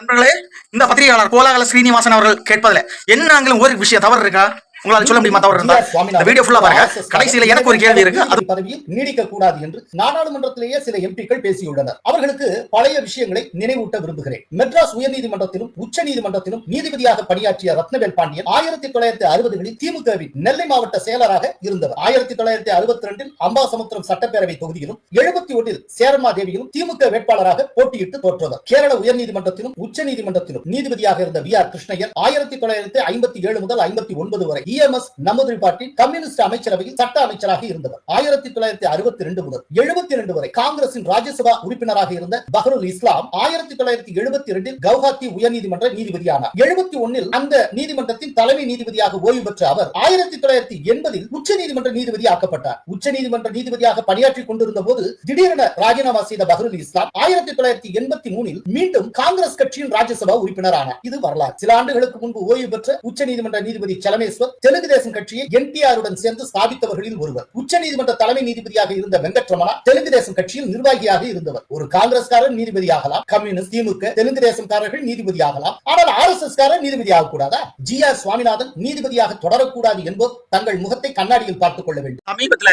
நண்பர்களே, இந்த பத்திரிகையாளர் கோலாகல ஸ்ரீனிவாசன் அவர்கள் கேட்பதில் என்ன ஆங்கிலம் ஒரு விஷயம் தவறு இருக்கா? உங்களால சொல்ல முடியுமா தவறு இருந்தா? இந்த வீடியோ ஃபுல்லா பாருங்க. கடைசியில எனக்கு ஒரு கேள்வி இருக்கு. அது பதவியில் நீடிக்க கூடாது என்று நாடாளுமன்றத்திலேயே சில எம்பிக்கள் பேசியுள்ளனர். அவர்களுக்கு பழைய விஷயங்களை நினைவூட்ட விரும்புகிறேன். மெட்ராஸ் உயர்நீதிமன்றத்திலும் உச்ச நீதிமன்றத்திலும் நீதிபதியாக பணியாற்றிய ரத்னவேல் பாண்டியன் 1960களில் திமுகவின் நெல்லை மாவட்ட செயலராக இருந்தவர். 1962 அம்பாசமுத்திரம் சட்டப்பேரவை தொகுதியிலும் 71 சேரமாதேவியிலும் திமுக வேட்பாளராக போட்டியிட்டு தோற்றவர். கேரள உயர்நீதிமன்றத்திலும் உச்ச நீதிமன்றத்திலும் நீதிபதியாக இருந்த வி ஆர் கிருஷ்ணய்யர் 1957 முதல் 59 வரை EMS நம்பூதிரிப்பாட்டில் கம்யூனிஸ்ட் அமைச்சரவையில் சட்ட அமைச்சராக இருந்தவர். 1962 முதல் 72 வரை காங்கிரசின் ராஜ்யசபா உறுப்பினராக இருந்த பஹருல் இஸ்லாம் 1972 கவுஹாத்தி உயர்நீதிமன்ற நீதிபதியானார். 71 அந்த நீதிமன்றத்தின் தலைமை நீதிபதியாக ஓய்வு பெற்ற அவர் 1980 உச்ச நீதிமன்ற நீதிபதி ஆக்கப்பட்டார். உச்ச நீதிமன்ற நீதிபதியாக பணியாற்றிக் கொண்டிருந்த போது திடீரென ராஜினாமா செய்த பஹருல் இஸ்லாம் 1983 மீண்டும் காங்கிரஸ் கட்சியின் ராஜ்யசபா உறுப்பினர் ஆனார். இது வரலாறு. சில ஆண்டுகளுக்கு முன்பு ஓய்வு பெற்ற உச்ச நீதிமன்ற நீதிபதி செலமேஸ்வர் தெலுங்கு தேசம் கட்சியை NTR உடன் சேர்ந்து ஸ்தாபித்தவர்களில் ஒருவர். உச்ச நீதிமன்ற தலைமை நீதிபதியாக இருந்த வெங்கட்ரமணா தெலுங்கு தேசம் கட்சியில் நிர்வாகியாக இருந்தவர். ஒரு காங்கிரஸ்காரர் நீதிபதி ஆகலாம், கம்யூனிஸ்ட், திமுக, தெலுங்கு தேசம்காரர்கள் நீதிபதி ஆகலாம், ஆனால் RSS காரர் நீதிபதி ஆகக்கூடாதா? GR சுவாமிநாதன் நீதிபதியாக தொடரக்கூடாது என்போர் தங்கள் முகத்தை கண்ணாடியில் பார்த்துக் கொள்ள வேண்டும். சமீபத்துல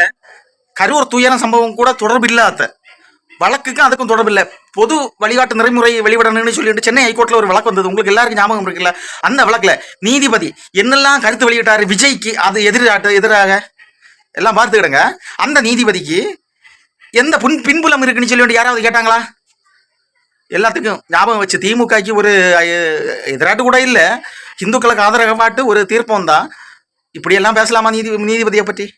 கரூர் துயர சம்பவம் கூட தொடர்பில்லாத வழக்குக்கு அதுக்கும் தொடர்பில்லை. பொது வழிகாட்டு நெறிமுறையை வெளிவிடணும்னு சொல்லிட்டு சென்னை ஹைகோர்ட்ல ஒரு வழக்கு வந்தது. உங்களுக்கு எல்லாருக்கும் ஞாபகம் இருக்குல்ல? அந்த வழக்குல நீதிபதி என்னெல்லாம் கருத்து வெளியிட்டாரு விஜய்க்கு அது எதிராக எல்லாம் பார்த்துக்கிடுங்க. அந்த நீதிபதிக்கு எந்த பின்புலம் இருக்குன்னு சொல்லி யாராவது கேட்டாங்களா? எல்லாத்துக்கும் ஞாபகம் வச்சு திமுகக்கு ஒரு எதிராட்டு கூட இல்லை, இந்துக்களுக்கு ஆதரவாட்டு ஒரு தீர்ப்பம் தான். இப்படியெல்லாம் பேசலாமா நீதிபதியை பற்றி?